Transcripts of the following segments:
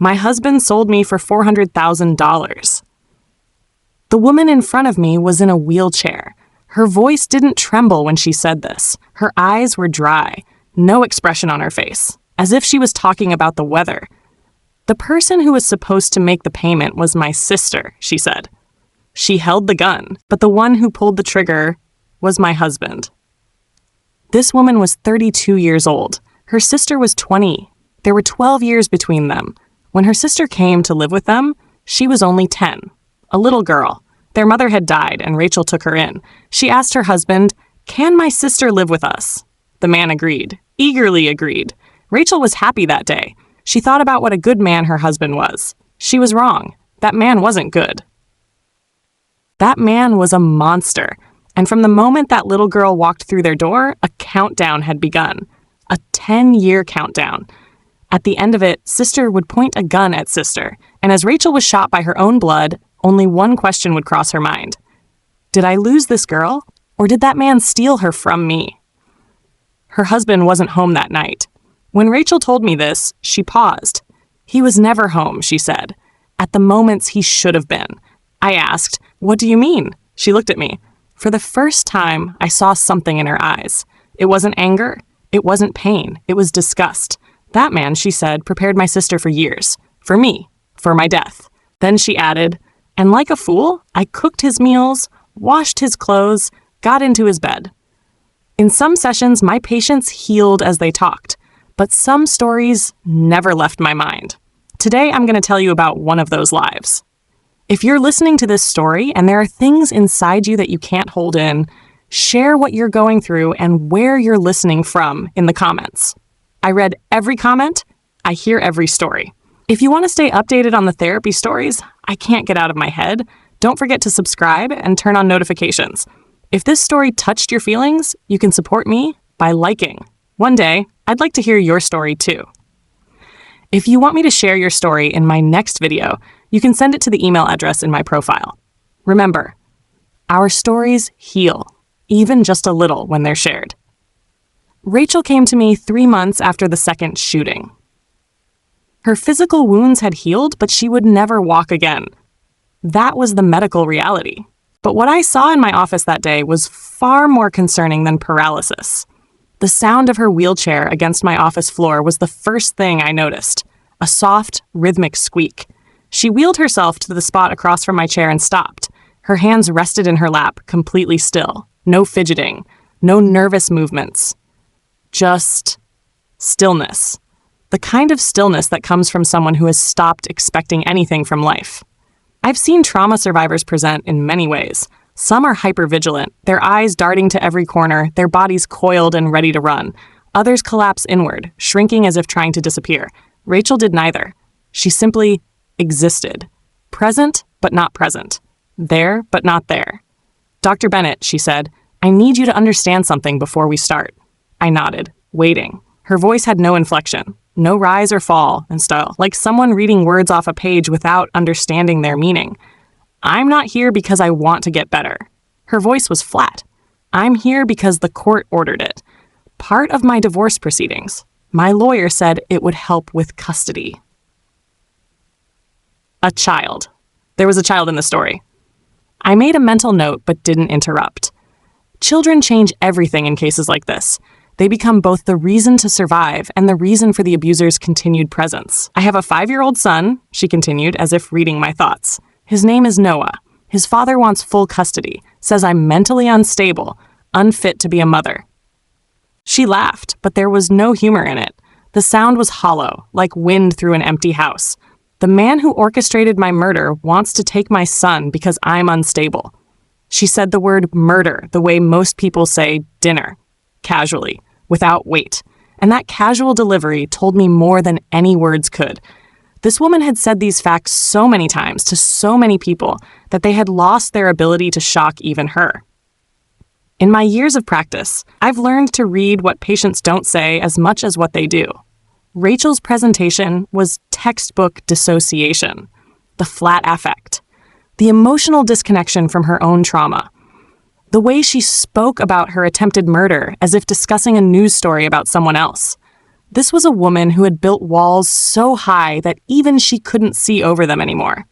My husband sold me for $400,000. The woman in front of me was in a wheelchair. Her voice didn't tremble when she said this. Her eyes were dry, no expression on her face, as if she was talking about the weather. The person who was supposed to make the payment was my sister, she said. She held the gun, but the one who pulled the trigger was my husband. This woman was 32 years old. Her sister was 20. There were 12 years between them. When her sister came to live with them, she was only 10, a little girl. Their mother had died, and Rachel took her in. She asked her husband, "Can my sister live with us?" The man agreed, eagerly agreed. Rachel was happy that day. She thought about what a good man her husband was. She was wrong. That man wasn't good. That man was a monster. And from the moment that little girl walked through their door, a countdown had begun. A 10-year countdown. At the end of it, sister would point a gun at sister. And as Rachel was shot by her own blood, only one question would cross her mind. Did I lose this girl? Or did that man steal her from me? Her husband wasn't home that night. When Rachel told me this, she paused. He was never home, she said. At the moments he should have been. I asked, "What do you mean?" She looked at me. For the first time, I saw something in her eyes. It wasn't anger. It wasn't pain. It was disgust. That man, she said, prepared my sister for years. For me. For my death. Then she added, and like a fool, I cooked his meals, washed his clothes, got into his bed. In some sessions, my patients healed as they talked, but some stories never left my mind. Today, I'm going to tell you about one of those lives. If you're listening to this story and there are things inside you that you can't hold in, share what you're going through and where you're listening from in the comments. I read every comment. I hear every story. If you want to stay updated on the therapy stories I can't get out of my head, don't forget to subscribe and turn on notifications. If this story touched your feelings, you can support me by liking. One day, I'd like to hear your story too. If you want me to share your story in my next video, you can send it to the email address in my profile. Remember, our stories heal, even just a little when they're shared. Rachel came to me 3 months after the second shooting. Her physical wounds had healed, but she would never walk again. That was the medical reality. But what I saw in my office that day was far more concerning than paralysis. The sound of her wheelchair against my office floor was the first thing I noticed, a soft, rhythmic squeak. She wheeled herself to the spot across from my chair and stopped. Her hands rested in her lap, completely still. No fidgeting, no nervous movements. Just stillness. The kind of stillness that comes from someone who has stopped expecting anything from life. I've seen trauma survivors present in many ways. Some are hypervigilant, their eyes darting to every corner, their bodies coiled and ready to run. Others collapse inward, shrinking as if trying to disappear. Rachel did neither. She simply existed. Present, but not present. There, but not there. "Dr. Bennett," she said, "I need you to understand something before we start." I nodded, waiting. Her voice had no inflection, no rise or fall in style, like someone reading words off a page without understanding their meaning. "I'm not here because I want to get better." Her voice was flat. "I'm here because the court ordered it. Part of my divorce proceedings. My lawyer said it would help with custody." A child. There was a child in the story. I made a mental note but didn't interrupt. Children change everything in cases like this. They become both the reason to survive and the reason for the abuser's continued presence. "I have a 5-year-old son," she continued, as if reading my thoughts. "His name is Noah. His father wants full custody, says I'm mentally unstable, unfit to be a mother." She laughed, but there was no humor in it. The sound was hollow, like wind through an empty house. "The man who orchestrated my murder wants to take my son because I'm unstable." She said the word murder the way most people say dinner, casually, without weight. And that casual delivery told me more than any words could. This woman had said these facts so many times to so many people that they had lost their ability to shock even her. In my years of practice, I've learned to read what patients don't say as much as what they do. Rachel's presentation was textbook dissociation, the flat affect, the emotional disconnection from her own trauma. The way she spoke about her attempted murder as if discussing a news story about someone else. This was a woman who had built walls so high that even she couldn't see over them anymore.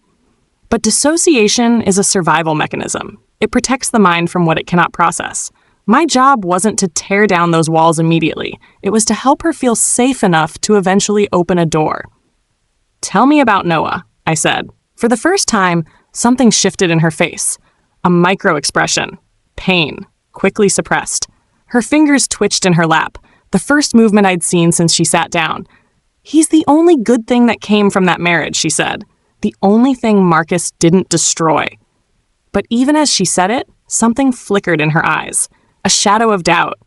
But dissociation is a survival mechanism. It protects the mind from what it cannot process. My job wasn't to tear down those walls immediately. It was to help her feel safe enough to eventually open a door. "Tell me about Noah," I said. For the first time, something shifted in her face. A micro-expression. Pain. Quickly suppressed. Her fingers twitched in her lap, the first movement I'd seen since she sat down. "He's the only good thing that came from that marriage," she said. "The only thing Marcus didn't destroy." But even as she said it, something flickered in her eyes. A shadow of doubt.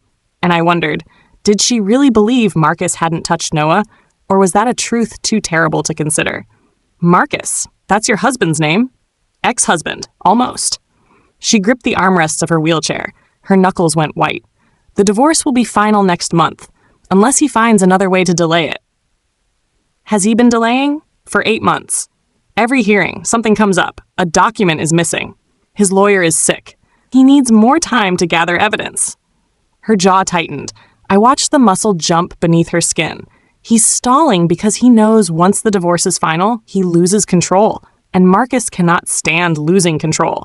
And I wondered, did she really believe Marcus hadn't touched Noah, or was that a truth too terrible to consider? "Marcus, that's your husband's name?" "Ex-husband, almost." She gripped the armrests of her wheelchair. Her knuckles went white. "The divorce will be final next month, unless he finds another way to delay it." "Has he been delaying?" "For 8 months. Every hearing, something comes up. A document is missing. His lawyer is sick. He needs more time to gather evidence." Her jaw tightened. I watched the muscle jump beneath her skin. He's stalling because he knows once the divorce is final, he loses control, and Marcus cannot stand losing control.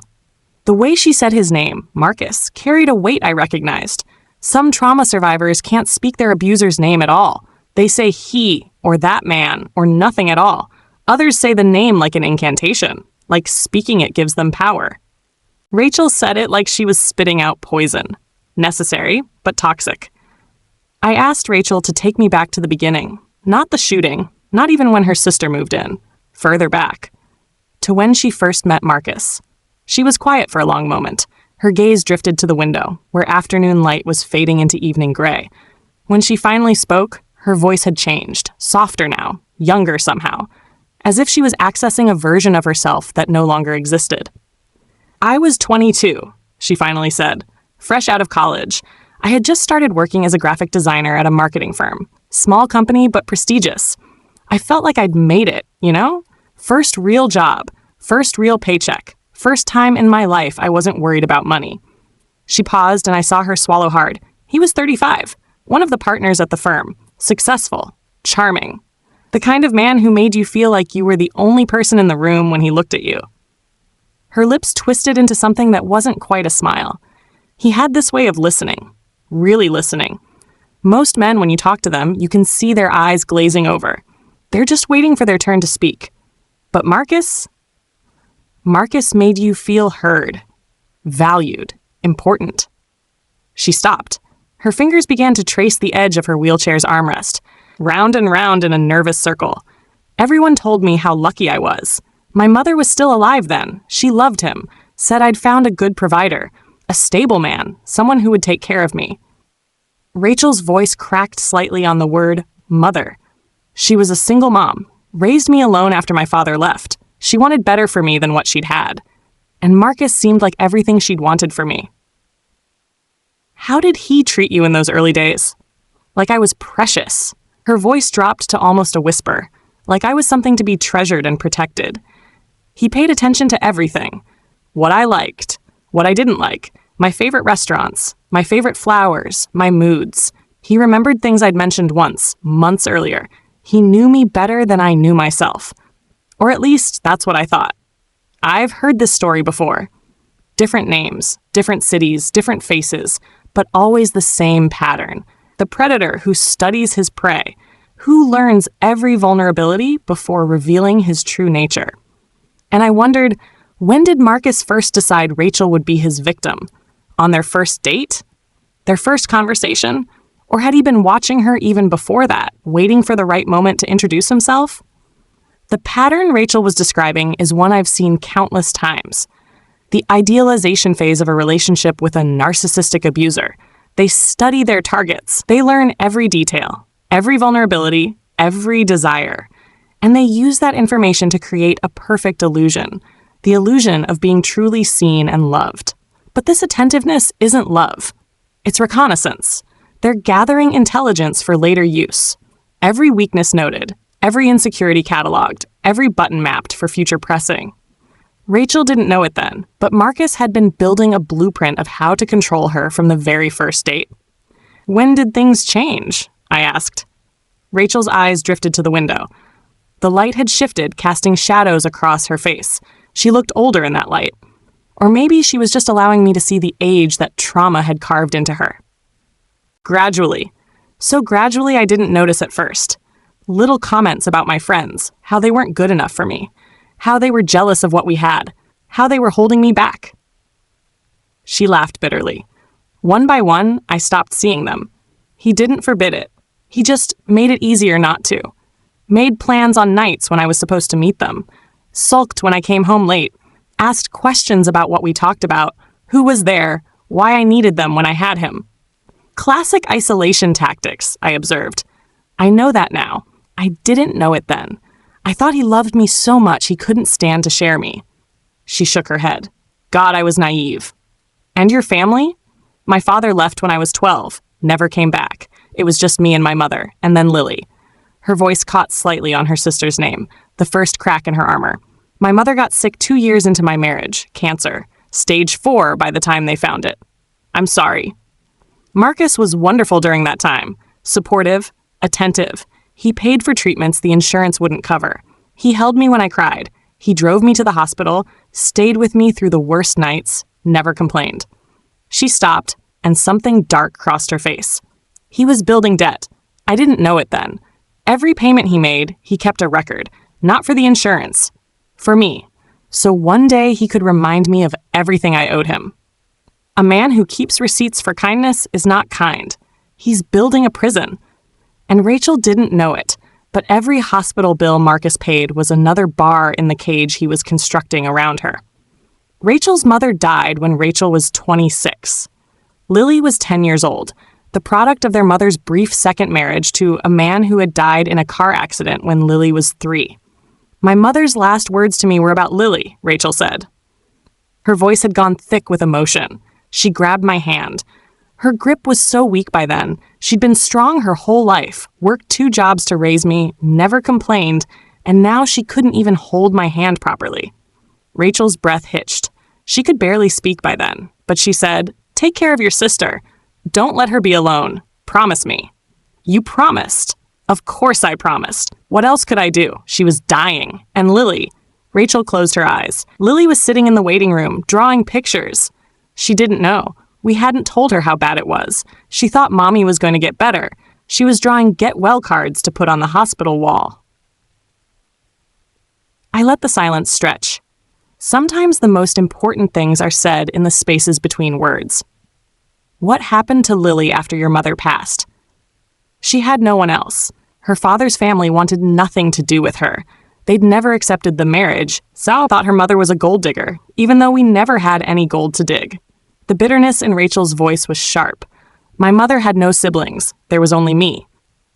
The way she said his name, Marcus, carried a weight I recognized. Some trauma survivors can't speak their abuser's name at all. They say he, or that man, or nothing at all. Others say the name like an incantation, like speaking it gives them power. Rachel said it like she was spitting out poison. Necessary, but toxic. I asked Rachel to take me back to the beginning. Not the shooting, not even when her sister moved in. Further back. To when she first met Marcus. She was quiet for a long moment. Her gaze drifted to the window, where afternoon light was fading into evening gray. When she finally spoke, her voice had changed, softer now, younger somehow, as if she was accessing a version of herself that no longer existed. "I was 22, she finally said, fresh out of college. I had just started working as a graphic designer at a marketing firm. Small company, but prestigious. I felt like I'd made it, you know? First real job, first real paycheck, first time in my life I wasn't worried about money." She paused and I saw her swallow hard. He was 35, one of the partners at the firm, successful, charming. The kind of man who made you feel like you were the only person in the room when he looked at you. Her lips twisted into something that wasn't quite a smile. He had this way of listening, really listening. Most men, when you talk to them, you can see their eyes glazing over. They're just waiting for their turn to speak. But Marcus made you feel heard, valued, important. She stopped. Her fingers began to trace the edge of her wheelchair's armrest, round and round in a nervous circle. Everyone told me how lucky I was. My mother was still alive then. She loved him, said I'd found a good provider, a stable man, someone who would take care of me. Rachel's voice cracked slightly on the word mother. She was a single mom, raised me alone after my father left. She wanted better for me than what she'd had. And Marcus seemed like everything she'd wanted for me. "How did he treat you in those early days?" "Like I was precious." Her voice dropped to almost a whisper, like I was something to be treasured and protected. "He paid attention to everything. What I liked, what I didn't like, my favorite restaurants, my favorite flowers, my moods. He remembered things I'd mentioned once, months earlier. He knew me better than I knew myself. Or at least, that's what I thought. I've heard this story before. Different names, different cities, different faces, but always the same pattern. The predator who studies his prey, who learns every vulnerability before revealing his true nature. And I wondered, when did Marcus first decide Rachel would be his victim? On their first date? Their first conversation? Or had he been watching her even before that, waiting for the right moment to introduce himself? The pattern Rachel was describing is one I've seen countless times. The idealization phase of a relationship with a narcissistic abuser. They study their targets. They learn every detail, every vulnerability, every desire. And they use that information to create a perfect illusion, the illusion of being truly seen and loved. But this attentiveness isn't love. It's reconnaissance. They're gathering intelligence for later use. Every weakness noted, every insecurity cataloged, every button mapped for future pressing. Rachel didn't know it then, but Marcus had been building a blueprint of how to control her from the very first date. "When did things change?" I asked. Rachel's eyes drifted to the window. The light had shifted, casting shadows across her face. She looked older in that light. Or maybe she was just allowing me to see the age that trauma had carved into her. Gradually. So gradually I didn't notice at first. Little comments about my friends, how they weren't good enough for me, how they were jealous of what we had, how they were holding me back. She laughed bitterly. One by one, I stopped seeing them. He didn't forbid it. He just made it easier not to. Made plans on nights when I was supposed to meet them. Sulked when I came home late. Asked questions about what we talked about, who was there, why I needed them when I had him. Classic isolation tactics, I observed. I know that now. I didn't know it then. I thought he loved me so much he couldn't stand to share me. She shook her head. God, I was naive. And your family? My father left when I was 12, never came back. It was just me and my mother, and then Lily. Her voice caught slightly on her sister's name, the first crack in her armor. My mother got sick 2 years into my marriage, cancer, stage 4 by the time they found it. I'm sorry. Marcus was wonderful during that time, supportive, attentive. He paid for treatments the insurance wouldn't cover. He held me when I cried. He drove me to the hospital, stayed with me through the worst nights, never complained. She stopped, and something dark crossed her face. He was building debt. I didn't know it then. Every payment he made, he kept a record, not for the insurance, for me. So one day he could remind me of everything I owed him. A man who keeps receipts for kindness is not kind. He's building a prison. And Rachel didn't know it, but every hospital bill Marcus paid was another bar in the cage he was constructing around her. Rachel's mother died when Rachel was 26. Lily was 10 years old, the product of their mother's brief second marriage to a man who had died in a car accident when Lily was 3. My mother's last words to me were about Lily, Rachel said. Her voice had gone thick with emotion. She grabbed my hand. Her grip was so weak by then. She'd been strong her whole life, worked 2 jobs to raise me, never complained, and now she couldn't even hold my hand properly. Rachel's breath hitched. She could barely speak by then, but she said, "Take care of your sister. Don't let her be alone. Promise me." You promised. Of course I promised. What else could I do? She was dying. And Lily. Rachel closed her eyes. Lily was sitting in the waiting room, drawing pictures. She didn't know. We hadn't told her how bad it was. She thought Mommy was going to get better. She was drawing get well cards to put on the hospital wall. I let the silence stretch. Sometimes the most important things are said in the spaces between words. What happened to Lily after your mother passed? She had no one else. Her father's family wanted nothing to do with her. They'd never accepted the marriage. Sal thought her mother was a gold digger, even though we never had any gold to dig. The bitterness in Rachel's voice was sharp. My mother had no siblings. There was only me.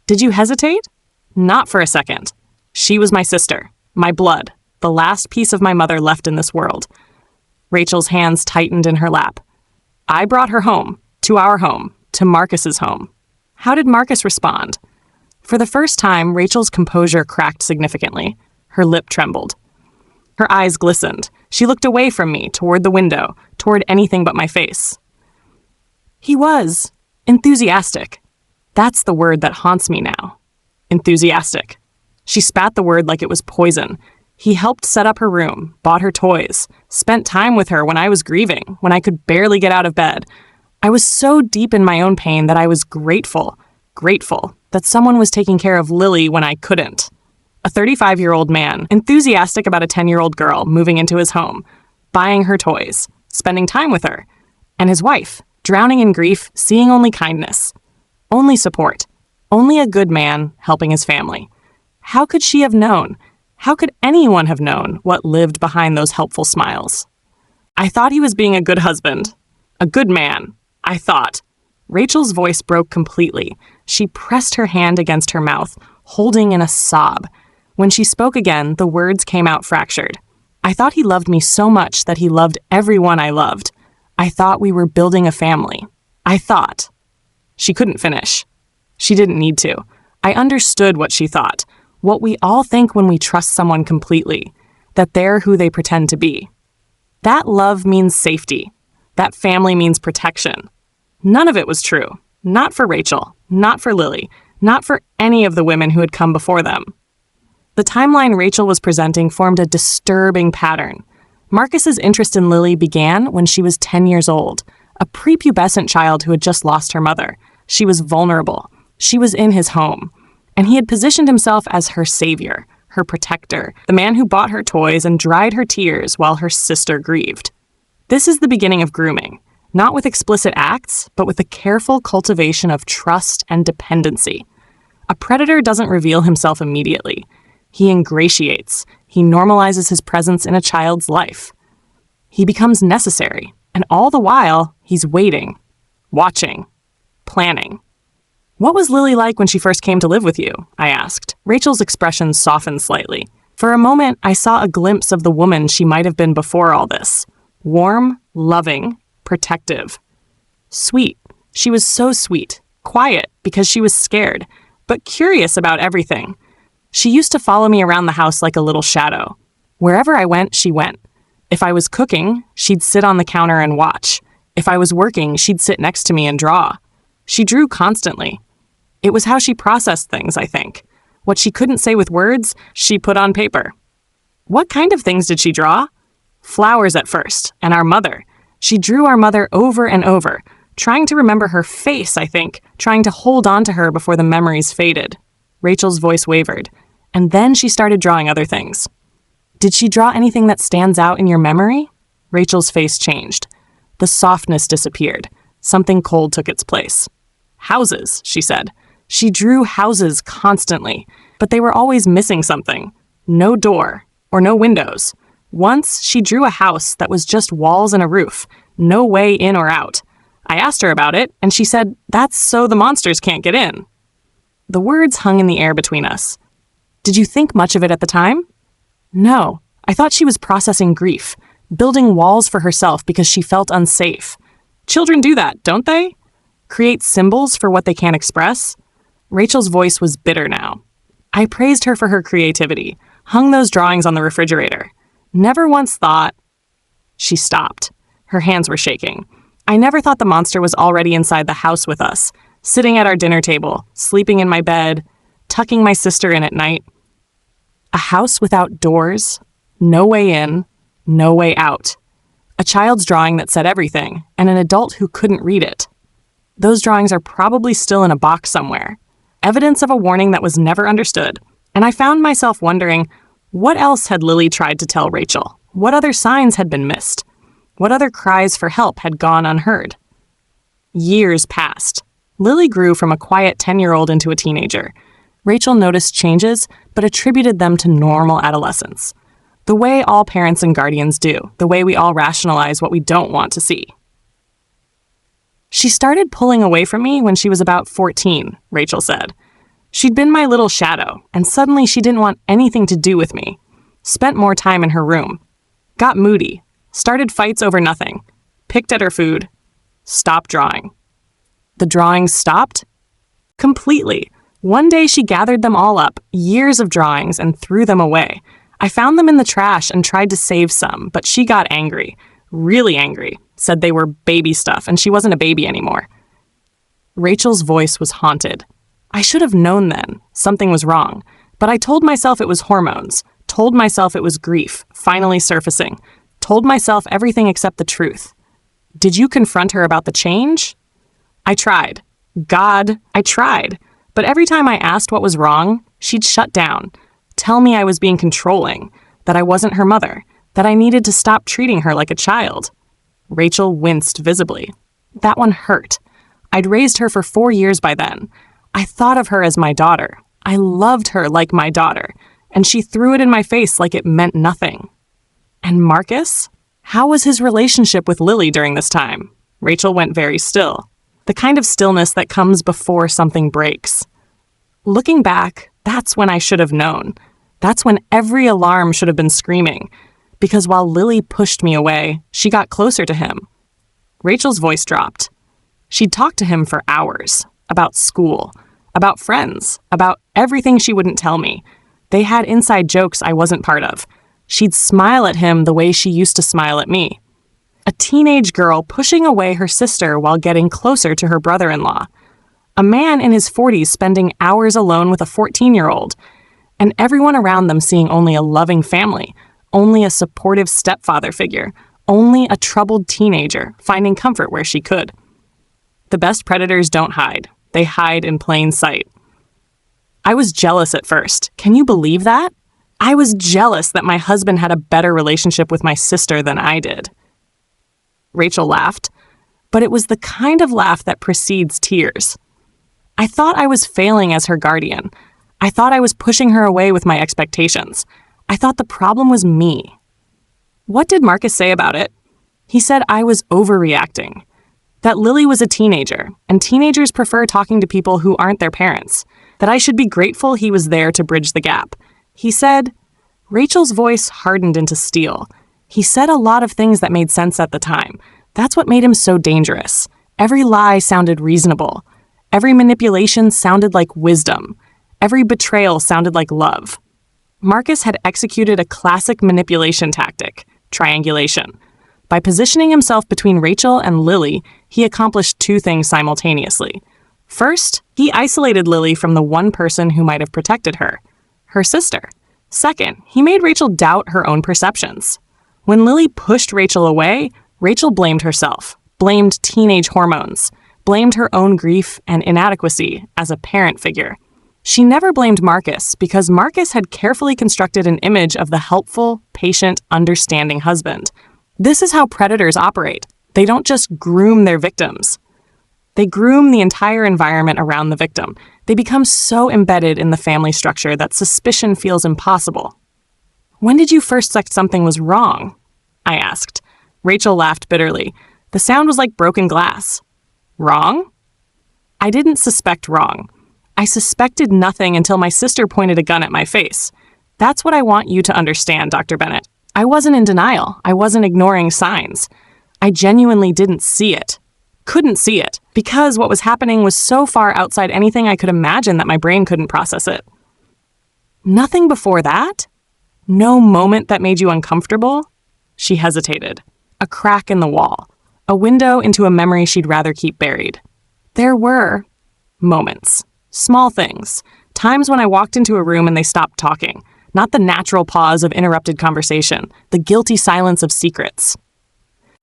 Did you hesitate? Not for a second. She was my sister, my blood, the last piece of my mother left in this world. Rachel's hands tightened in her lap. I brought her home, to our home, to Marcus's home. How did Marcus respond? For the first time, Rachel's composure cracked significantly. Her lip trembled. Her eyes glistened. She looked away from me, toward the window, toward anything but my face. He was enthusiastic. That's the word that haunts me now. Enthusiastic. She spat the word like it was poison. He helped set up her room, bought her toys, spent time with her when I was grieving, when I could barely get out of bed. I was so deep in my own pain that I was grateful that someone was taking care of Lily when I couldn't. A 35-year-old man, enthusiastic about a 10-year-old girl moving into his home, buying her toys, spending time with her, and his wife, drowning in grief, seeing only kindness, only support, only a good man helping his family. How could she have known? How could anyone have known what lived behind those helpful smiles? I thought he was being a good husband, a good man, I thought. Rachel's voice broke completely. She pressed her hand against her mouth, holding in a sob. When she spoke again, the words came out fractured. I thought he loved me so much that he loved everyone I loved. I thought we were building a family. I thought. She couldn't finish. She didn't need to. I understood what she thought, what we all think when we trust someone completely, that they're who they pretend to be. That love means safety. That family means protection. None of it was true. Not for Rachel, not for Lily, not for any of the women who had come before them. The timeline Rachel was presenting formed a disturbing pattern. Marcus's interest in Lily began when she was 10 years old, a prepubescent child who had just lost her mother. She was vulnerable. She was in his home. And he had positioned himself as her savior, her protector, the man who bought her toys and dried her tears while her sister grieved. This is the beginning of grooming, not with explicit acts, but with the careful cultivation of trust and dependency. A predator doesn't reveal himself immediately. He ingratiates. He normalizes his presence in a child's life. He becomes necessary, and all the while, he's waiting, watching, planning. "What was Lily like when she first came to live with you?" I asked. Rachel's expression softened slightly. For a moment, I saw a glimpse of the woman she might have been before all this. Warm, loving, protective. Sweet. She was so sweet. Quiet, because she was scared, but curious about everything. She used to follow me around the house like a little shadow. Wherever I went, she went. If I was cooking, she'd sit on the counter and watch. If I was working, she'd sit next to me and draw. She drew constantly. It was how she processed things, I think. What she couldn't say with words, she put on paper. What kind of things did she draw? Flowers at first, and our mother. She drew our mother over and over, trying to remember her face, I think, trying to hold on to her before the memories faded. Rachel's voice wavered, and then she started drawing other things. "Did she draw anything that stands out in your memory?" Rachel's face changed. The softness disappeared. Something cold took its place. "Houses," she said. She drew houses constantly, but they were always missing something. No door, or no windows. Once, she drew a house that was just walls and a roof, no way in or out. I asked her about it, and she said, "That's so the monsters can't get in." The words hung in the air between us. "Did you think much of it at the time?" "No. I thought she was processing grief, building walls for herself because she felt unsafe. Children do that, don't they? Create symbols for what they can't express." Rachel's voice was bitter now. I praised her for her creativity, hung those drawings on the refrigerator. Never once thought... She stopped. Her hands were shaking. I never thought the monster was already inside the house with us, sitting at our dinner table, sleeping in my bed, tucking my sister in at night. A house without doors, no way in, no way out. A child's drawing that said everything, and an adult who couldn't read it. Those drawings are probably still in a box somewhere. Evidence of a warning that was never understood. And I found myself wondering, what else had Lily tried to tell Rachel? What other signs had been missed? What other cries for help had gone unheard? Years passed. Lily grew from a quiet 10-year-old into a teenager. Rachel noticed changes, but attributed them to normal adolescence. The way all parents and guardians do, the way we all rationalize what we don't want to see. "She started pulling away from me when she was about 14, Rachel said. She'd been my little shadow, and suddenly she didn't want anything to do with me. Spent more time in her room. Got moody. Started fights over nothing. Picked at her food. Stopped drawing." The drawings stopped? Completely. One day she gathered them all up, years of drawings, and threw them away. I found them in the trash and tried to save some, but she got angry. Really angry. Said they were baby stuff, and she wasn't a baby anymore. Rachel's voice was haunted. I should have known then. Something was wrong. But I told myself it was hormones. Told myself it was grief, finally surfacing. Told myself everything except the truth. Did you confront her about the change? I tried. God, I tried. But every time I asked what was wrong, she'd shut down. Tell me I was being controlling, that I wasn't her mother, that I needed to stop treating her like a child. Rachel winced visibly. That one hurt. I'd raised her for 4 years by then. I thought of her as my daughter. I loved her like my daughter, and she threw it in my face like it meant nothing. And Marcus? How was his relationship with Lily during this time? Rachel went very still. The kind of stillness that comes before something breaks. Looking back, that's when I should have known. That's when every alarm should have been screaming. Because while Lily pushed me away, she got closer to him. Rachel's voice dropped. She'd talked to him for hours. About school. About friends. About everything she wouldn't tell me. They had inside jokes I wasn't part of. She'd smile at him the way she used to smile at me. A teenage girl pushing away her sister while getting closer to her brother-in-law. A man in his 40s spending hours alone with a 14-year-old, and everyone around them seeing only a loving family, only a supportive stepfather figure, only a troubled teenager finding comfort where she could. The best predators don't hide. They hide in plain sight. I was jealous at first. Can you believe that? I was jealous that my husband had a better relationship with my sister than I did. Rachel laughed, but it was the kind of laugh that precedes tears. I thought I was failing as her guardian. I thought I was pushing her away with my expectations. I thought the problem was me. What did Marcus say about it? He said I was overreacting, that Lily was a teenager, and teenagers prefer talking to people who aren't their parents, that I should be grateful he was there to bridge the gap. He said, Rachel's voice hardened into steel. He said a lot of things that made sense at the time. That's what made him so dangerous. Every lie sounded reasonable. Every manipulation sounded like wisdom. Every betrayal sounded like love. Marcus had executed a classic manipulation tactic, triangulation. By positioning himself between Rachel and Lily, he accomplished two things simultaneously. First, he isolated Lily from the one person who might have protected her, her sister. Second, he made Rachel doubt her own perceptions. When Lily pushed Rachel away, Rachel blamed herself, blamed teenage hormones, blamed her own grief and inadequacy as a parent figure. She never blamed Marcus because Marcus had carefully constructed an image of the helpful, patient, understanding husband. This is how predators operate. They don't just groom their victims. They groom the entire environment around the victim. They become so embedded in the family structure that suspicion feels impossible. When did you first suspect something was wrong? I asked. Rachel laughed bitterly. The sound was like broken glass. Wrong? I didn't suspect wrong. I suspected nothing until my sister pointed a gun at my face. That's what I want you to understand, Dr. Bennett. I wasn't in denial. I wasn't ignoring signs. I genuinely didn't see it. Couldn't see it, because what was happening was so far outside anything I could imagine that my brain couldn't process it. Nothing before that? No moment that made you uncomfortable? She hesitated. A crack in the wall. A window into a memory she'd rather keep buried. There were moments. Small things. Times when I walked into a room and they stopped talking. Not the natural pause of interrupted conversation. The guilty silence of secrets.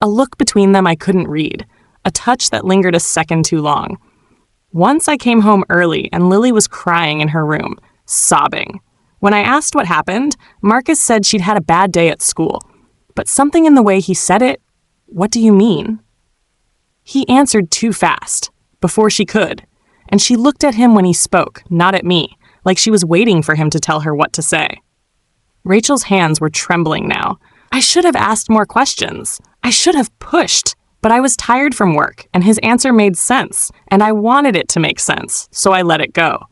A look between them I couldn't read. A touch that lingered a second too long. Once I came home early and Lily was crying in her room, sobbing. When I asked what happened, Marcus said she'd had a bad day at school. But something in the way he said it, what do you mean? He answered too fast, before she could. And she looked at him when he spoke, not at me, like she was waiting for him to tell her what to say. Rachel's hands were trembling now. I should have asked more questions. I should have pushed. But I was tired from work, and his answer made sense, and I wanted it to make sense, so I let it go.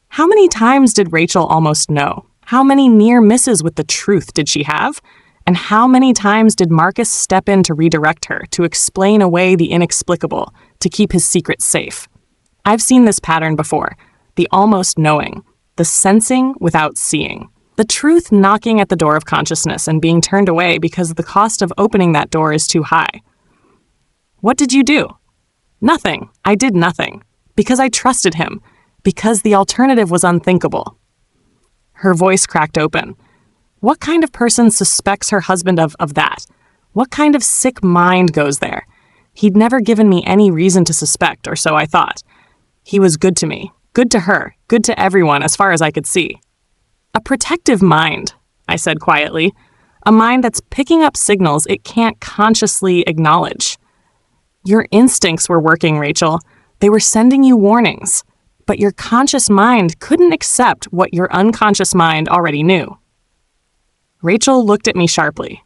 How many times did Rachel almost know? How many near misses with the truth did she have? And how many times did Marcus step in to redirect her, to explain away the inexplicable, to keep his secret safe? I've seen this pattern before, the almost knowing, the sensing without seeing, the truth knocking at the door of consciousness and being turned away because the cost of opening that door is too high. What did you do? Nothing. I did nothing. Because I trusted him. Because the alternative was unthinkable. Her voice cracked open. What kind of person suspects her husband of that? What kind of sick mind goes there? He'd never given me any reason to suspect, or so I thought. He was good to me, good to her, good to everyone as far as I could see. A protective mind, I said quietly. A mind that's picking up signals it can't consciously acknowledge. Your instincts were working, Rachel. They were sending you warnings. But your conscious mind couldn't accept what your unconscious mind already knew. Rachel looked at me sharply.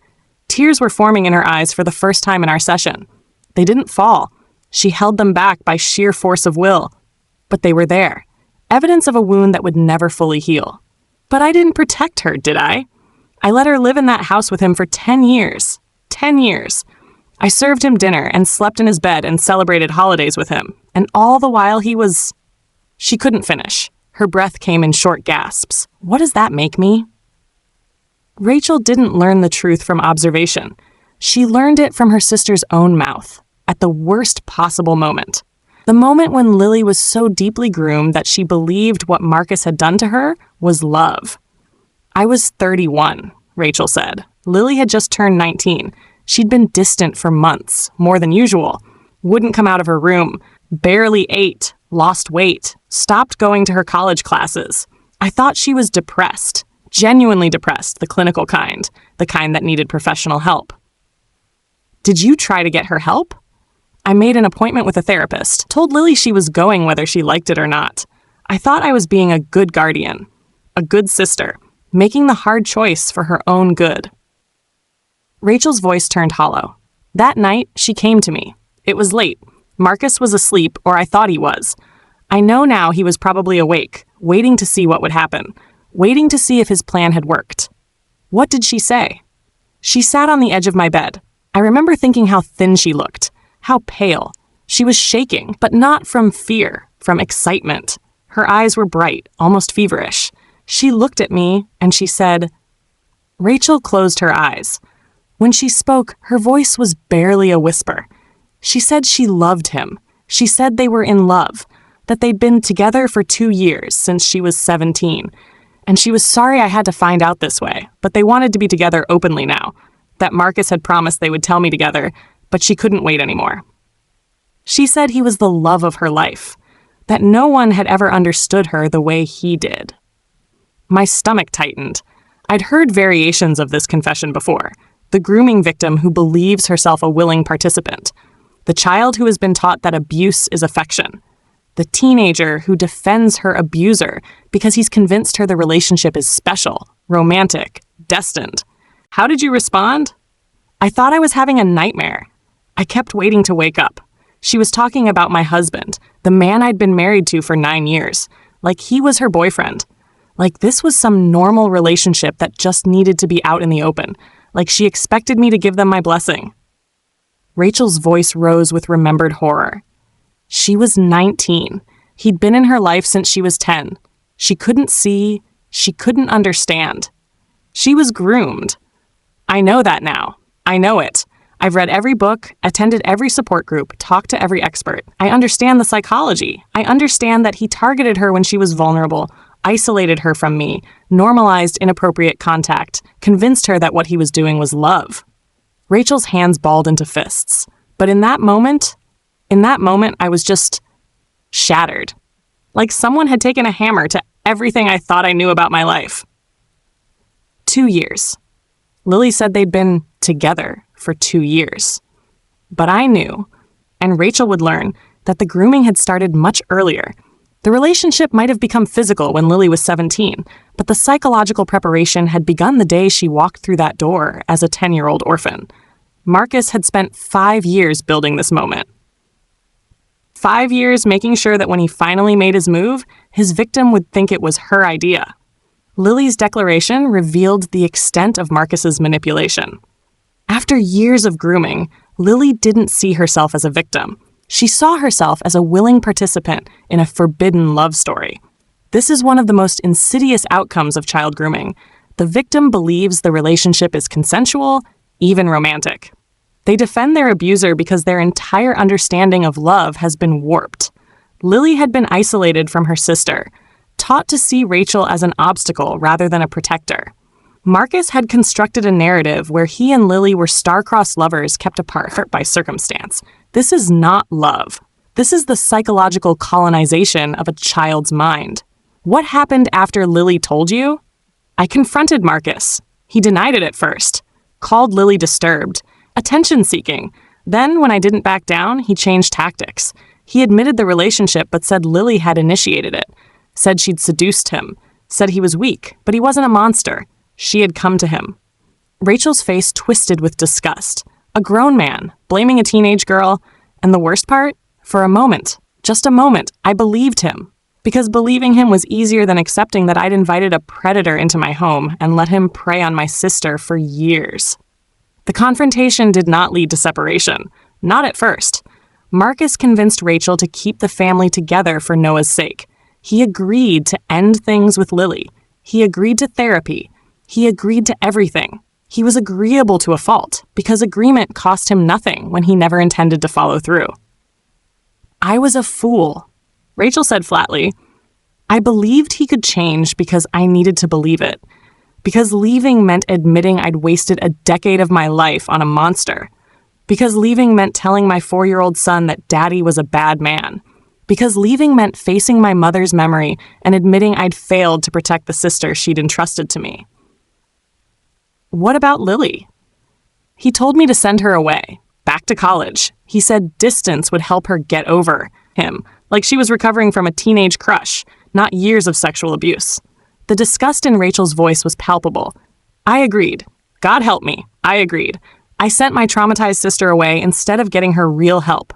Tears were forming in her eyes for the first time in our session. They didn't fall. She held them back by sheer force of will. But they were there. Evidence of a wound that would never fully heal. But I didn't protect her, did I? I let her live in that house with him for 10 years. 10 years. I served him dinner and slept in his bed and celebrated holidays with him. And all the while he was... She couldn't finish. Her breath came in short gasps. What does that make me? Rachel didn't learn the truth from observation. She learned it from her sister's own mouth, at the worst possible moment. The moment when Lily was so deeply groomed that she believed what Marcus had done to her was love. I was 31, Rachel said. Lily had just turned 19. She'd been distant for months, more than usual. Wouldn't come out of her room, barely ate, lost weight, stopped going to her college classes. I thought she was depressed, genuinely depressed, the clinical kind, the kind that needed professional help. Did you try to get her help? I made an appointment with a therapist, told Lily she was going whether she liked it or not. I thought I was being a good guardian, a good sister, making the hard choice for her own good. Rachel's voice turned hollow. That night, she came to me. It was late. Marcus was asleep, or I thought he was. I know now he was probably awake, waiting to see what would happen, waiting to see if his plan had worked. What did she say? She sat on the edge of my bed. I remember thinking how thin she looked, how pale. She was shaking, but not from fear, from excitement. Her eyes were bright, almost feverish. She looked at me, and she said, Rachel closed her eyes. When she spoke, her voice was barely a whisper. She said she loved him. She said they were in love, that they'd been together for 2 years since she was 17. And she was sorry I had to find out this way, but they wanted to be together openly now, that Marcus had promised they would tell me together, but she couldn't wait anymore. She said he was the love of her life, that no one had ever understood her the way he did. My stomach tightened. I'd heard variations of this confession before. The grooming victim who believes herself a willing participant. The child who has been taught that abuse is affection. The teenager who defends her abuser because he's convinced her the relationship is special, romantic, destined. How did you respond? I thought I was having a nightmare. I kept waiting to wake up. She was talking about my husband, the man I'd been married to for 9 years, like he was her boyfriend. Like this was some normal relationship that just needed to be out in the open, like she expected me to give them my blessing. Rachel's voice rose with remembered horror. She was 19. He'd been in her life since she was 10. She couldn't see, she couldn't understand. She was groomed. I know that now. I know it. I've read every book, attended every support group, talked to every expert. I understand the psychology. I understand that he targeted her when she was vulnerable, isolated her from me, normalized inappropriate contact, convinced her that what he was doing was love. Rachel's hands balled into fists. But in that moment, I was just shattered. Like someone had taken a hammer to everything I thought I knew about my life. 2 years. Lily said they'd been together for 2 years. But I knew, and Rachel would learn, that the grooming had started much earlier. The relationship might have become physical when Lily was 17, but the psychological preparation had begun the day she walked through that door as a 10-year-old orphan. Marcus had spent 5 years building this moment. 5 years making sure that when he finally made his move, his victim would think it was her idea. Lily's declaration revealed the extent of Marcus's manipulation. After years of grooming, Lily didn't see herself as a victim. She saw herself as a willing participant in a forbidden love story. This is one of the most insidious outcomes of child grooming. The victim believes the relationship is consensual, even romantic. They defend their abuser because their entire understanding of love has been warped. Lily had been isolated from her sister, taught to see Rachel as an obstacle rather than a protector. Marcus had constructed a narrative where he and Lily were star-crossed lovers kept apart by circumstance. This is not love. This is the psychological colonization of a child's mind. What happened after Lily told you? I confronted Marcus. He denied it at first, called Lily disturbed, attention-seeking. Then, when I didn't back down, he changed tactics. He admitted the relationship but said Lily had initiated it, said she'd seduced him, said he was weak, but he wasn't a monster. She had come to him. Rachel's face twisted with disgust. A grown man, blaming a teenage girl, and the worst part? For a moment, just a moment, I believed him. Because believing him was easier than accepting that I'd invited a predator into my home and let him prey on my sister for years. The confrontation did not lead to separation. Not at first. Marcus convinced Rachel to keep the family together for Noah's sake. He agreed to end things with Lily. He agreed to therapy. He agreed to everything. He was agreeable to a fault, because agreement cost him nothing when he never intended to follow through. I was a fool. Rachel said flatly, I believed he could change because I needed to believe it. Because leaving meant admitting I'd wasted a decade of my life on a monster. Because leaving meant telling my 4-year-old son that Daddy was a bad man. Because leaving meant facing my mother's memory and admitting I'd failed to protect the sister she'd entrusted to me. What about Lily? He told me to send her away, back to college. He said distance would help her get over him, like she was recovering from a teenage crush, not years of sexual abuse. The disgust in Rachel's voice was palpable. I agreed. God help me. I agreed. I sent my traumatized sister away instead of getting her real help.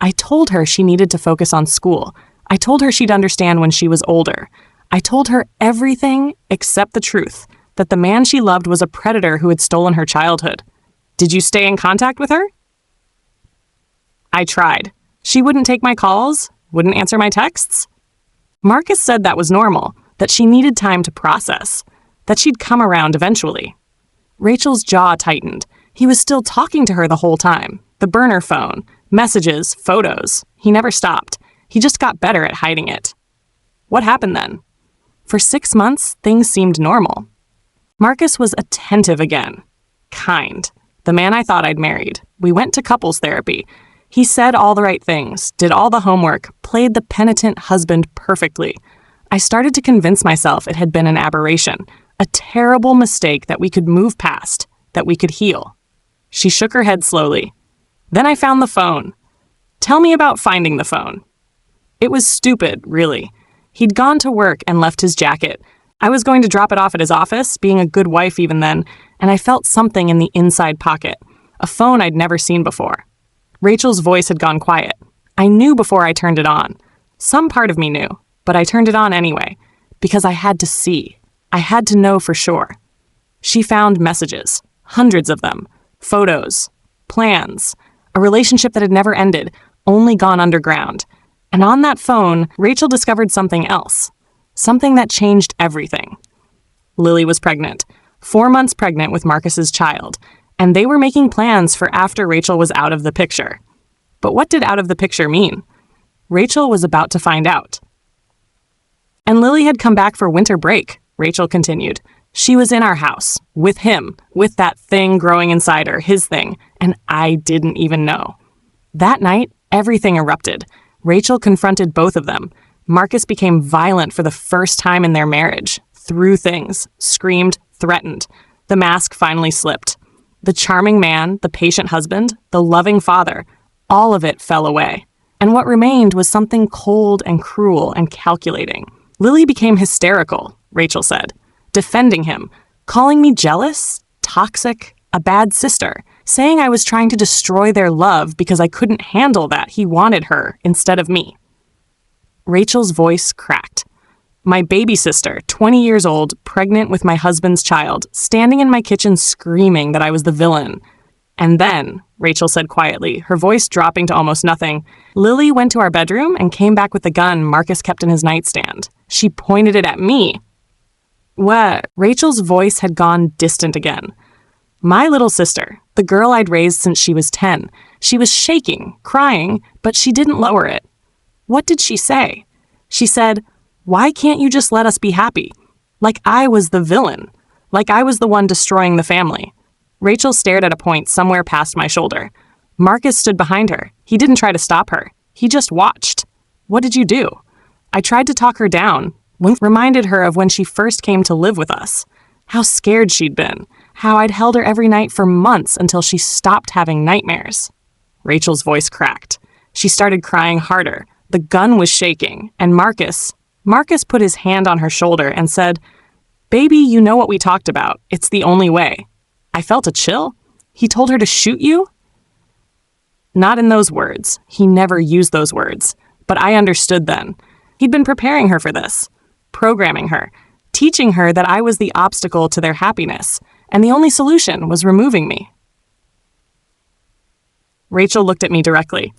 I told her she needed to focus on school. I told her she'd understand when she was older. I told her everything except the truth, that the man she loved was a predator who had stolen her childhood. Did you stay in contact with her? I tried. She wouldn't take my calls, wouldn't answer my texts. Marcus said that was normal, that she needed time to process, that she'd come around eventually. Rachel's jaw tightened. He was still talking to her the whole time. The burner phone, messages, photos. He never stopped. He just got better at hiding it. What happened then? For 6 months, things seemed normal. Marcus was attentive again. Kind. The man I thought I'd married. We went to couples therapy. He said all the right things, did all the homework, played the penitent husband perfectly. I started to convince myself it had been an aberration, a terrible mistake that we could move past, that we could heal. She shook her head slowly. Then I found the phone. Tell me about finding the phone. It was stupid, really. He'd gone to work and left his jacket. I was going to drop it off at his office, being a good wife even then, and I felt something in the inside pocket, a phone I'd never seen before. Rachel's voice had gone quiet. I knew before I turned it on. Some part of me knew, but I turned it on anyway, because I had to see. I had to know for sure. She found messages, hundreds of them, photos, plans, a relationship that had never ended, only gone underground. And on that phone, Rachel discovered something else. Something that changed everything. Lily was pregnant, 4 months pregnant with Marcus's child, and they were making plans for after Rachel was out of the picture. But what did out of the picture mean? Rachel was about to find out. And Lily had come back for winter break, Rachel continued. She was in our house, with him, with that thing growing inside her, his thing, and I didn't even know. That night, everything erupted. Rachel confronted both of them. Marcus became violent for the first time in their marriage, threw things, screamed, threatened. The mask finally slipped. The charming man, the patient husband, the loving father, all of it fell away. And what remained was something cold and cruel and calculating. Lily became hysterical, Rachel said, defending him, calling me jealous, toxic, a bad sister, saying I was trying to destroy their love because I couldn't handle that he wanted her instead of me. Rachel's voice cracked. My baby sister, 20 years old, pregnant with my husband's child, standing in my kitchen screaming that I was the villain. And then, Rachel said quietly, her voice dropping to almost nothing, Lily went to our bedroom and came back with the gun Marcus kept in his nightstand. She pointed it at me. What? Rachel's voice had gone distant again. My little sister, the girl I'd raised since she was 10, she was shaking, crying, but she didn't lower it. What did she say? She said, why can't you just let us be happy? Like I was the villain. Like I was the one destroying the family. Rachel stared at a point somewhere past my shoulder. Marcus stood behind her. He didn't try to stop her. He just watched. What did you do? I tried to talk her down. Reminded her of when she first came to live with us. How scared she'd been. How I'd held her every night for months until she stopped having nightmares. Rachel's voice cracked. She started crying harder. The gun was shaking, and Marcus put his hand on her shoulder and said, Baby, you know what we talked about. It's the only way. I felt a chill. He told her to shoot you? Not in those words. He never used those words. But I understood then. He'd been preparing her for this, programming her, teaching her that I was the obstacle to their happiness, and the only solution was removing me. Rachel looked at me directly.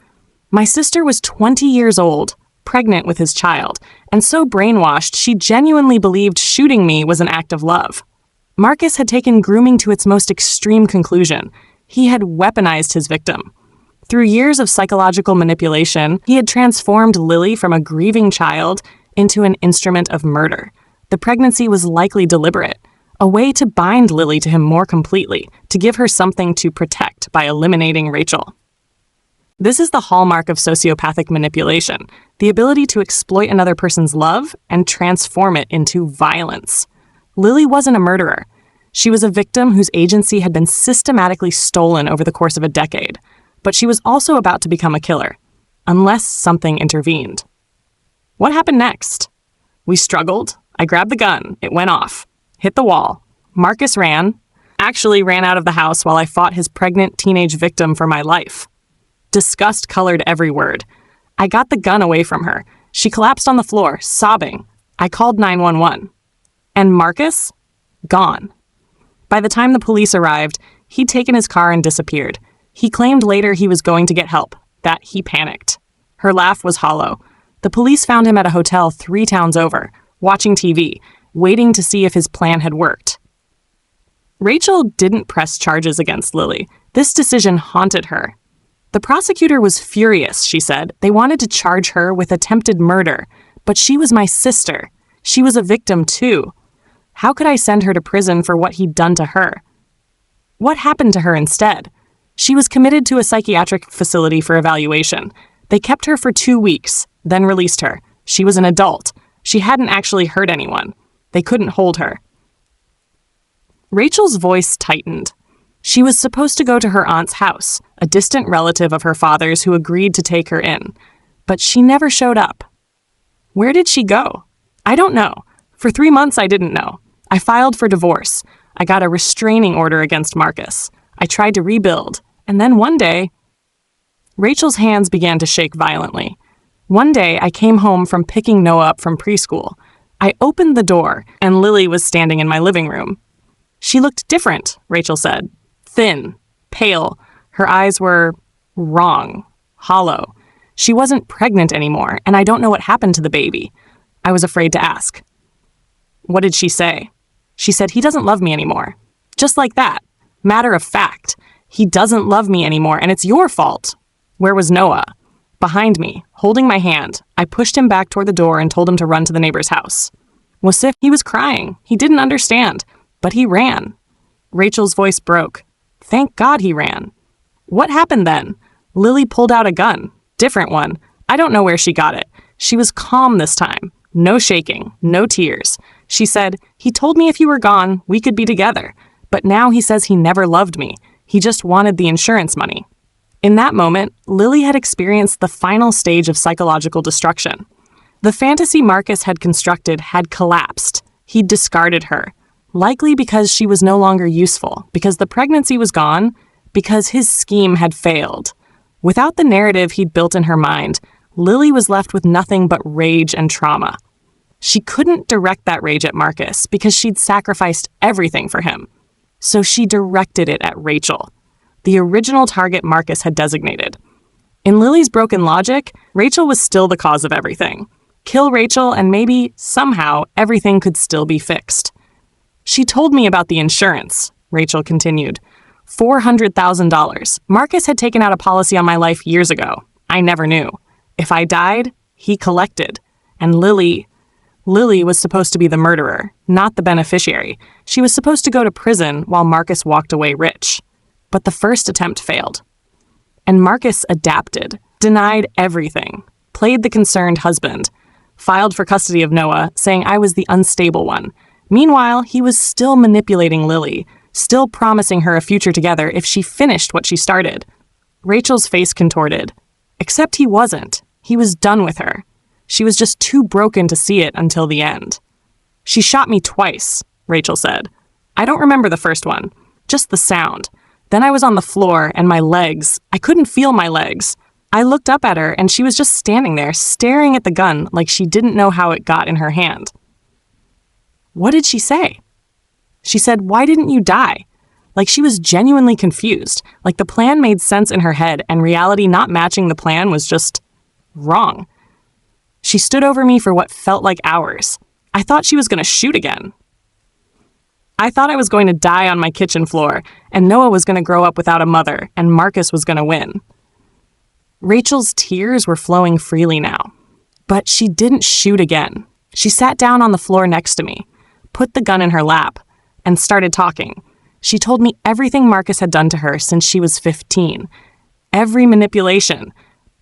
My sister was 20 years old, pregnant with his child, and so brainwashed she genuinely believed shooting me was an act of love. Marcus had taken grooming to its most extreme conclusion. He had weaponized his victim. Through years of psychological manipulation, he had transformed Lily from a grieving child into an instrument of murder. The pregnancy was likely deliberate, a way to bind Lily to him more completely, to give her something to protect by eliminating Rachel. This is the hallmark of sociopathic manipulation, the ability to exploit another person's love and transform it into violence. Lily wasn't a murderer. She was a victim whose agency had been systematically stolen over the course of a decade, but she was also about to become a killer, unless something intervened. What happened next? We struggled. I grabbed the gun. It went off. Hit the wall. Marcus ran out of the house while I fought his pregnant teenage victim for my life. Disgust colored every word. I got the gun away from her. She collapsed on the floor, sobbing. I called 911. And Marcus? Gone. By the time the police arrived, he'd taken his car and disappeared. He claimed later he was going to get help, that he panicked. Her laugh was hollow. The police found him at a hotel 3 towns over, watching TV, waiting to see if his plan had worked. Rachel didn't press charges against Lily. This decision haunted her. The prosecutor was furious, she said. They wanted to charge her with attempted murder, but she was my sister. She was a victim too. How could I send her to prison for what he'd done to her? What happened to her instead? She was committed to a psychiatric facility for evaluation. They kept her for 2 weeks, then released her. She was an adult. She hadn't actually hurt anyone. They couldn't hold her. Rachel's voice tightened. She was supposed to go to her aunt's house, a distant relative of her father's who agreed to take her in. But she never showed up. Where did she go? I don't know. For 3 months, I didn't know. I filed for divorce. I got a restraining order against Marcus. I tried to rebuild. And then one day, Rachel's hands began to shake violently. One day, I came home from picking Noah up from preschool. I opened the door, and Lily was standing in my living room. She looked different, Rachel said. Thin, pale. Her eyes were wrong, hollow. She wasn't pregnant anymore, and I don't know what happened to the baby. I was afraid to ask. What did she say? She said, he doesn't love me anymore. Just like that. Matter of fact. He doesn't love me anymore, and it's your fault. Where was Noah? Behind me, holding my hand. I pushed him back toward the door and told him to run to the neighbor's house. Wasif, he was crying. He didn't understand, but he ran. Rachel's voice broke. Thank God he ran. What happened then? Lily pulled out a gun. Different one. I don't know where she got it. She was calm this time. No shaking, no tears. She said, he told me if you were gone, we could be together. But now he says he never loved me. He just wanted the insurance money. In that moment, Lily had experienced the final stage of psychological destruction. The fantasy Marcus had constructed had collapsed. He'd discarded her, likely because she was no longer useful, because the pregnancy was gone, because his scheme had failed. Without the narrative he'd built in her mind, Lily was left with nothing but rage and trauma. She couldn't direct that rage at Marcus because she'd sacrificed everything for him. So she directed it at Rachel, the original target Marcus had designated. In Lily's broken logic, Rachel was still the cause of everything. Kill Rachel and maybe, somehow, everything could still be fixed. She told me about the insurance, Rachel continued. $400,000. Marcus had taken out a policy on my life years ago. I never knew. If I died, he collected. And Lily was supposed to be the murderer, not the beneficiary. She was supposed to go to prison while Marcus walked away rich. But the first attempt failed. And Marcus adapted, denied everything, played the concerned husband, filed for custody of Noah, saying I was the unstable one. Meanwhile, he was still manipulating Lily, still promising her a future together if she finished what she started. Rachel's face contorted. Except he wasn't. He was done with her. She was just too broken to see it until the end. She shot me twice, Rachel said. I don't remember the first one, just the sound. Then I was on the floor and my legs. I couldn't feel my legs. I looked up at her and she was just standing there, staring at the gun like she didn't know how it got in her hand. What did she say? She said, why didn't you die? Like she was genuinely confused, like the plan made sense in her head and reality not matching the plan was just wrong. She stood over me for what felt like hours. I thought she was going to shoot again. I thought I was going to die on my kitchen floor, and Noah was going to grow up without a mother, and Marcus was going to win. Rachel's tears were flowing freely now. But she didn't shoot again. She sat down on the floor next to me, put the gun in her lap, and started talking. She told me everything Marcus had done to her since she was 15. Every manipulation,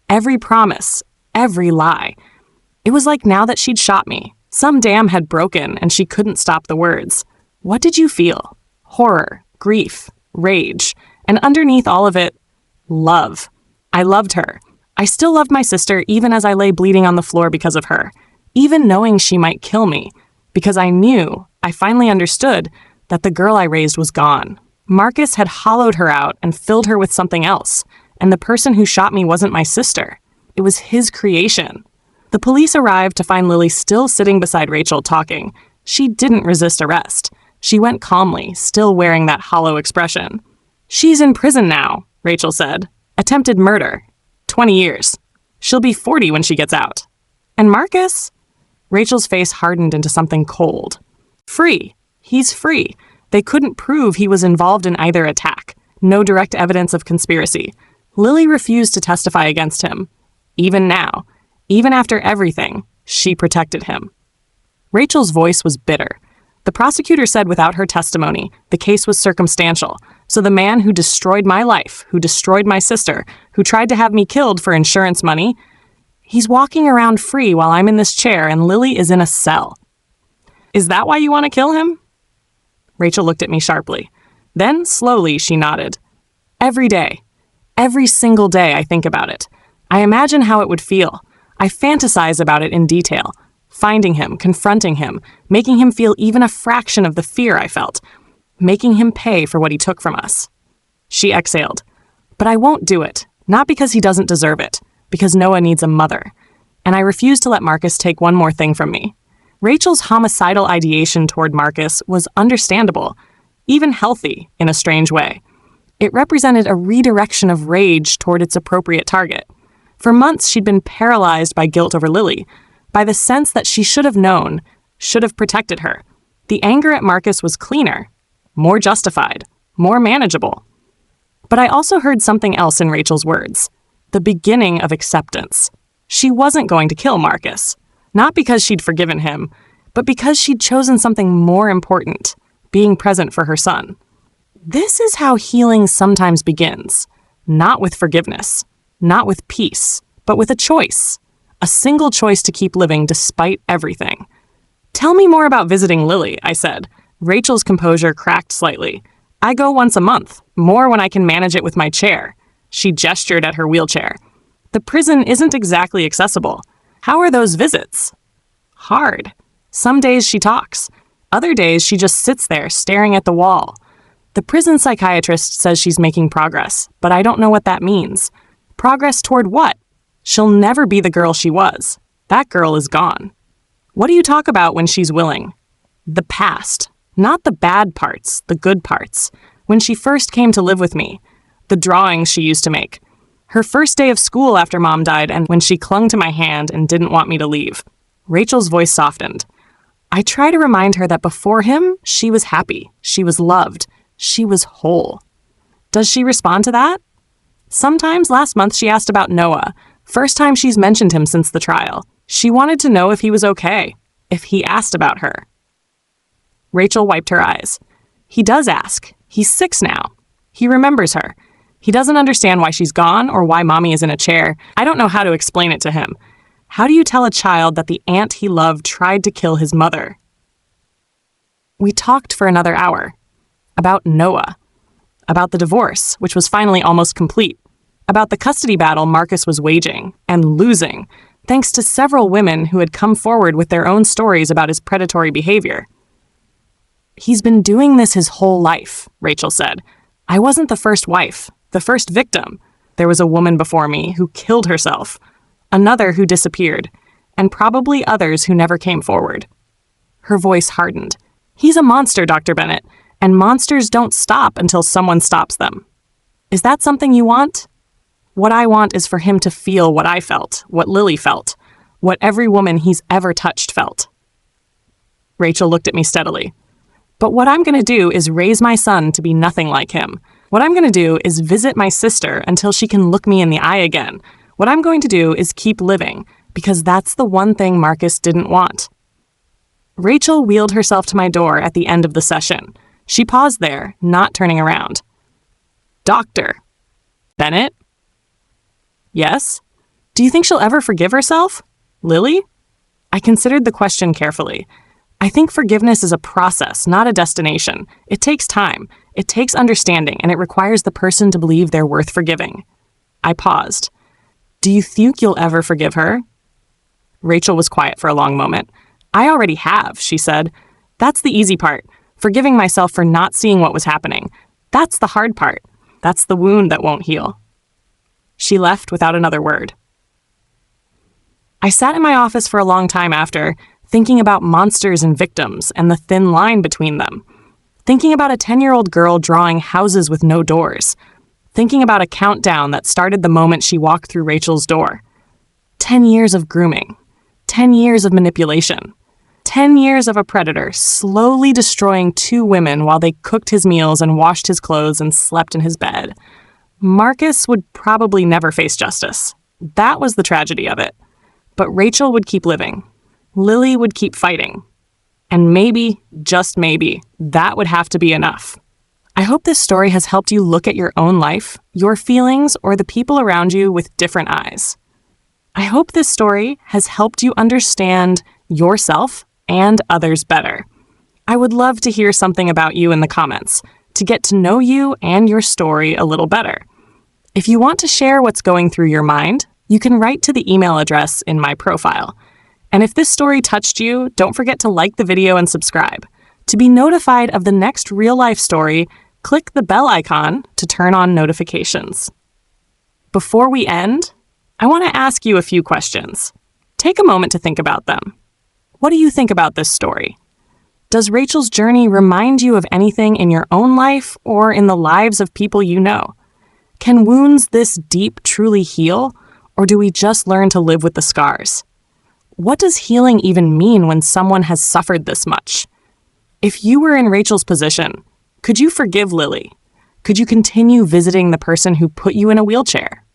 every promise, every lie. It was like now that she'd shot me, some dam had broken and she couldn't stop the words. What did you feel? Horror, grief, rage, and underneath all of it, love. I loved her. I still loved my sister even as I lay bleeding on the floor because of her, even knowing she might kill me, because I finally understood that the girl I raised was gone. Marcus had hollowed her out and filled her with something else, and the person who shot me wasn't my sister. It was his creation. The police arrived to find Lily still sitting beside Rachel talking. She didn't resist arrest. She went calmly, still wearing that hollow expression. "She's in prison now," Rachel said. "Attempted murder. 20 years. She'll be 40 when she gets out." "And Marcus?" Rachel's face hardened into something cold. "Free. He's free. They couldn't prove he was involved in either attack. No direct evidence of conspiracy. Lily refused to testify against him. Even now, even after everything, she protected him." Rachel's voice was bitter. The prosecutor said without her testimony, the case was circumstantial, so the man who destroyed my life, who destroyed my sister, who tried to have me killed for insurance money, he's walking around free while I'm in this chair and Lily is in a cell. "Is that why you want to kill him?" Rachel looked at me sharply. Then, slowly, she nodded. "Every day. Every single day I think about it. I imagine how it would feel. I fantasize about it in detail. Finding him, confronting him, making him feel even a fraction of the fear I felt. Making him pay for what he took from us." She exhaled. "But I won't do it. Not because he doesn't deserve it. Because Noah needs a mother. And I refuse to let Marcus take one more thing from me." Rachel's homicidal ideation toward Marcus was understandable, even healthy in a strange way. It represented a redirection of rage toward its appropriate target. For months, she'd been paralyzed by guilt over Lily, by the sense that she should have known, should have protected her. The anger at Marcus was cleaner, more justified, more manageable. But I also heard something else in Rachel's words, the beginning of acceptance. She wasn't going to kill Marcus, not because she'd forgiven him, but because she'd chosen something more important, being present for her son. This is how healing sometimes begins, not with forgiveness, not with peace, but with a choice. A single choice to keep living despite everything. "Tell me more about visiting Lily," I said. Rachel's composure cracked slightly. "I go once a month, more when I can manage it with my chair." She gestured at her wheelchair. "The prison isn't exactly accessible. How are those visits?" "Hard. Some days she talks. Other days she just sits there staring at the wall. The prison psychiatrist says she's making progress, but I don't know what that means. Progress toward what? She'll never be the girl she was. That girl is gone." "What do you talk about when she's willing?" "The past. Not the bad parts, the good parts. When she first came to live with me. The drawings she used to make. Her first day of school after Mom died, and when she clung to my hand and didn't want me to leave." Rachel's voice softened. "I try to remind her that before him, she was happy. She was loved. She was whole." "Does she respond to that?" "Sometimes. Last month she asked about Noah. First time she's mentioned him since the trial. She wanted to know if he was okay, if he asked about her." Rachel wiped her eyes. "He does ask. He's 6 now. He remembers her. He doesn't understand why she's gone or why Mommy is in a chair. I don't know how to explain it to him. How do you tell a child that the aunt he loved tried to kill his mother?" We talked for another hour. About Noah. About the divorce, which was finally almost complete. About the custody battle Marcus was waging, and losing, thanks to several women who had come forward with their own stories about his predatory behavior. "He's been doing this his whole life," Rachel said. "I wasn't the first wife, the first victim. There was a woman before me who killed herself, another who disappeared, and probably others who never came forward." Her voice hardened. "He's a monster, Dr. Bennett, and monsters don't stop until someone stops them. Is that something you want?" "What I want is for him to feel what I felt, what Lily felt, what every woman he's ever touched felt." Rachel looked at me steadily. "But what I'm going to do is raise my son to be nothing like him. What I'm going to do is visit my sister until she can look me in the eye again. What I'm going to do is keep living, because that's the one thing Marcus didn't want. Rachel wheeled herself to my door at the end of the session. She paused there, not turning around. Doctor. Bennett? Yes? Do you think she'll ever forgive herself? Lily? I considered the question carefully. I think forgiveness is a process, not a destination. It takes time, it takes understanding, and it requires the person to believe they're worth forgiving. I paused. Do you think you'll ever forgive her? Rachel was quiet for a long moment. I already have, she said. That's the easy part, forgiving myself for not seeing what was happening. That's the hard part. That's the wound that won't heal. She left without another word. I sat in my office for a long time after, thinking about monsters and victims and the thin line between them. Thinking about a 10-year-old girl drawing houses with no doors. Thinking about a countdown that started the moment she walked through Rachel's door. 10 years of grooming. 10 years of manipulation. 10 years of a predator slowly destroying 2 women while they cooked his meals and washed his clothes and slept in his bed. Marcus would probably never face justice. That was the tragedy of it. But Rachel would keep living. Lily would keep fighting. And maybe, just maybe, that would have to be enough. I hope this story has helped you look at your own life, your feelings, or the people around you with different eyes. I hope this story has helped you understand yourself and others better. I would love to hear something about you in the comments, to get to know you and your story a little better. If you want to share what's going through your mind, you can write to the email address in my profile. And if this story touched you, don't forget to like the video and subscribe. To be notified of the next real-life story, click the bell icon to turn on notifications. Before we end, I want to ask you a few questions. Take a moment to think about them. What do you think about this story? Does Rachel's journey remind you of anything in your own life or in the lives of people you know? Can wounds this deep truly heal, or do we just learn to live with the scars? What does healing even mean when someone has suffered this much? If you were in Rachel's position, could you forgive Lily? Could you continue visiting the person who put you in a wheelchair?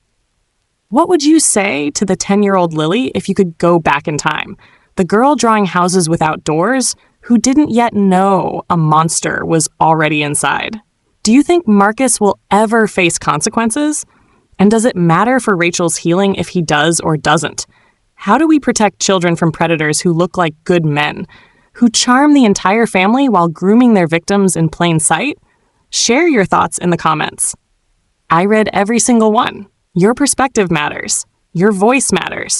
What would you say to the 10-year-old Lily if you could go back in time? The girl drawing houses without doors who didn't yet know a monster was already inside. Do you think Marcus will ever face consequences? And does it matter for Rachel's healing if he does or doesn't? How do we protect children from predators who look like good men, who charm the entire family while grooming their victims in plain sight? Share your thoughts in the comments. I read every single one. Your perspective matters. Your voice matters.